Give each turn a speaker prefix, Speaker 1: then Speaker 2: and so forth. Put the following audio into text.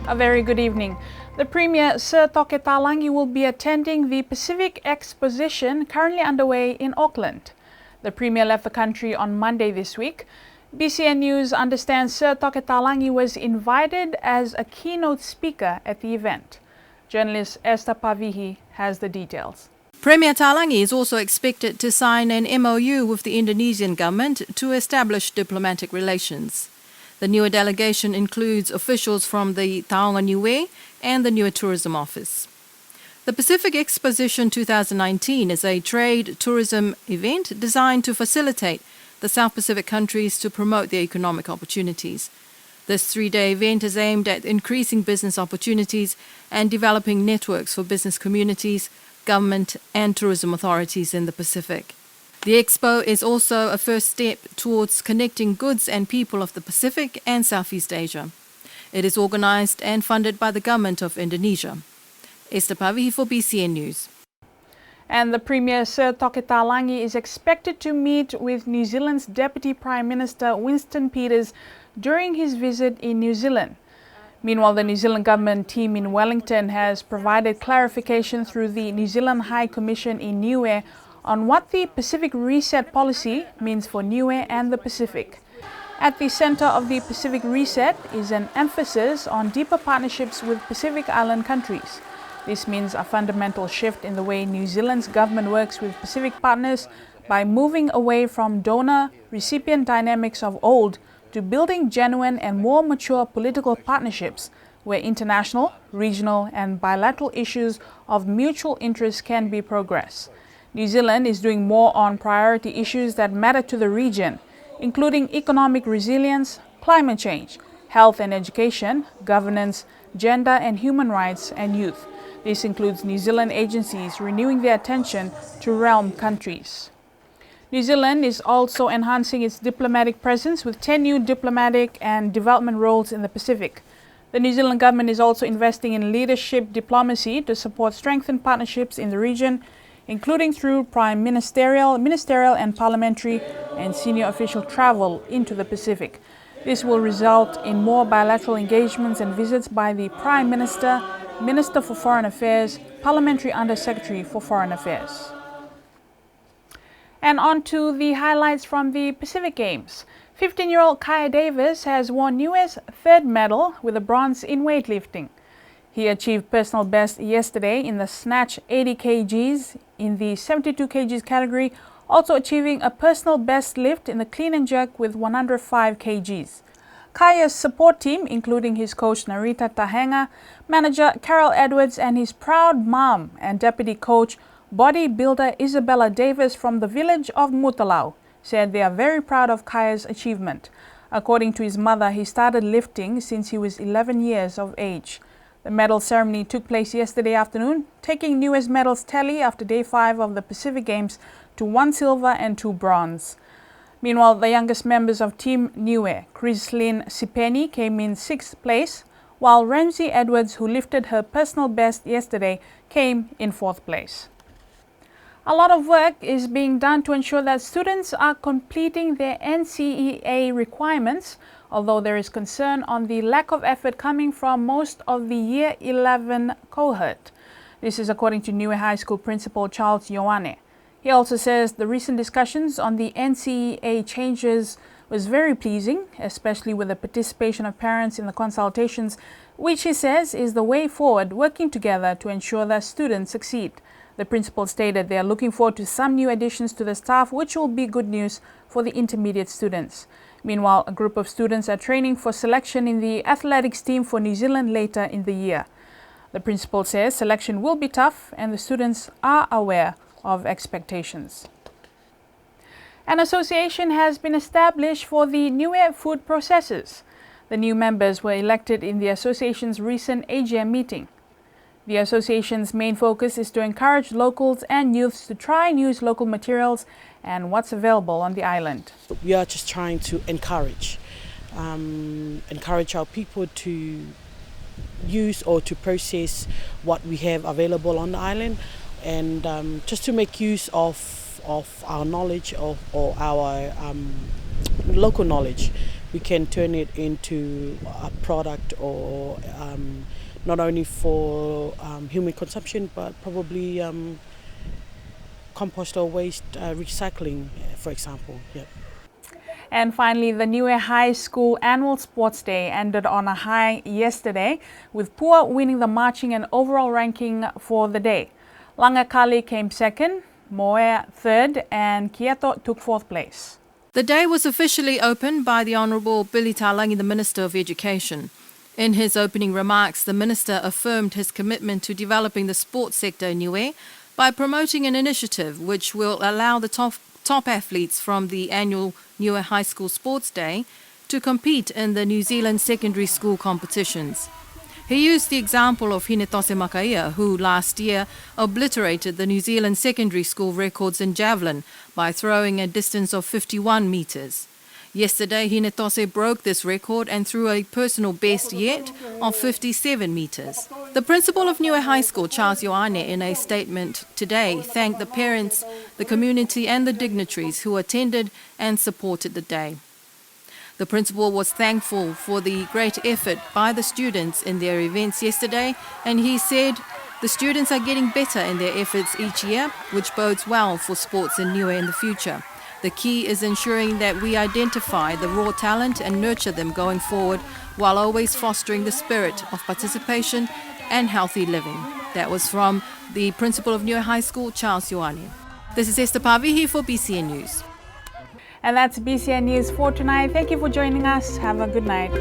Speaker 1: A very good evening. The Premier, Sir Toke Talangi, will be attending the Pacific Exposition currently underway in Auckland. The Premier left the country on Monday this week. BCN News understands Sir Toke Talangi was invited as a keynote speaker at the event. Journalist Esther Pavihi has the details.
Speaker 2: Premier Talangi is also expected to sign an MOU with the Indonesian government to establish diplomatic relations. The newer delegation includes officials from the Taonga Niue and the Niue Tourism Office. The Pacific Exposition 2019 is a trade tourism event designed to facilitate the South Pacific countries to promote their economic opportunities. This three-day event is aimed at increasing business opportunities and developing networks for business communities, government and tourism authorities in the Pacific. The expo is also a first step towards connecting goods and people of the Pacific and Southeast Asia. It is organized and funded by the government of Indonesia. Esther Pavihi for BCN News.
Speaker 1: And the Premier, Sir Toke Talangi, is expected to meet with New Zealand's Deputy Prime Minister Winston Peters during his visit in New Zealand. Meanwhile, the New Zealand government team in Wellington has provided clarification through the New Zealand High Commission in Niue on what the Pacific Reset policy means for Niue and the Pacific. At the center of the Pacific Reset is an emphasis on deeper partnerships with Pacific Island countries. This means a fundamental shift in the way New Zealand's government works with Pacific partners by moving away from donor-recipient dynamics of old to building genuine and more mature political partnerships where international, regional and bilateral issues of mutual interest can be progressed. New Zealand is doing more on priority issues that matter to the region, including economic resilience, climate change, health and education, governance, gender and human rights, and youth. This includes New Zealand agencies renewing their attention to realm countries. New Zealand is also enhancing its diplomatic presence with 10 new diplomatic and development roles in the Pacific. The New Zealand government is also investing in leadership diplomacy to support strengthened partnerships in the region, including through prime ministerial and parliamentary and senior official travel into the Pacific. This will result in more bilateral engagements and visits by the Prime Minister, Minister for Foreign Affairs, Parliamentary Under-Secretary for Foreign Affairs. And on to the highlights from the Pacific Games. 15-year-old Kaya Davis has won Niue's third medal with a bronze in weightlifting. He achieved personal best yesterday in the snatch 80 kgs in the 72 kgs category, also achieving a personal best lift in the clean and jerk with 105 kgs. Kaya's support team, including his coach Narita Tahenga, manager Carol Edwards and his proud mom and deputy coach bodybuilder Isabella Davis from the village of Mutalau, said they are very proud of Kaya's achievement. According to his mother, he started lifting since he was 11 years of age. The medal ceremony took place yesterday afternoon, taking Niue's medals tally after day 5 of the Pacific Games to 1 silver and 2 bronze. Meanwhile, the youngest members of Team Niue, Chrislyn Sipeni, came in 6th place, while Ramsey Edwards, who lifted her personal best yesterday, came in 4th place. A lot of work is being done to ensure that students are completing their NCEA requirements, although there is concern on the lack of effort coming from most of the Year 11 cohort. This is according to Niue High School Principal Charles Ioane. He also says the recent discussions on the NCEA changes was very pleasing, especially with the participation of parents in the consultations, which he says is the way forward, working together to ensure that students succeed. The principal stated they are looking forward to some new additions to the staff, which will be good news for the intermediate students. Meanwhile, a group of students are training for selection in the athletics team for New Zealand later in the year. The principal says selection will be tough and the students are aware of expectations. An association has been established for the Niue food processors. The new members were elected in the association's recent AGM meeting. The association's main focus is to encourage locals and youths to try and use local materials and what's available on the island.
Speaker 3: We are just trying to encourage our people to use or to process what we have available on the island, and just to make use of our knowledge or our local knowledge. We can turn it into a product or not only for human consumption, but probably compost or waste recycling, for example. Yeah.
Speaker 1: And finally, the Niue High School Annual Sports Day ended on a high yesterday, with Pua winning the marching and overall ranking for the day. Langakali came second, Moe third, and Kieto took fourth place.
Speaker 2: The day was officially opened by the Honourable Billy Talangi, the Minister of Education. In his opening remarks, the Minister affirmed his commitment to developing the sports sector in Niue by promoting an initiative which will allow the top athletes from the annual Niue High School Sports Day to compete in the New Zealand secondary school competitions. He used the example of Hinetose Makaia, who last year obliterated the New Zealand secondary school records in javelin by throwing a distance of 51 metres. Yesterday, Hinetose broke this record and threw a personal best yet of 57 metres. The principal of Niue High School, Charles Ioane, in a statement today, thanked the parents, the community and the dignitaries who attended and supported the day. The principal was thankful for the great effort by the students in their events yesterday, and he said the students are getting better in their efforts each year, which bodes well for sports in Niue in the future. The key is ensuring that we identify the raw talent and nurture them going forward, while always fostering the spirit of participation and healthy living. That was from the principal of Niue High School, Charles Ioane. This is Esther Pavihi for BCN News.
Speaker 1: And that's BCN News for tonight. Thank you for joining us. Have a good night.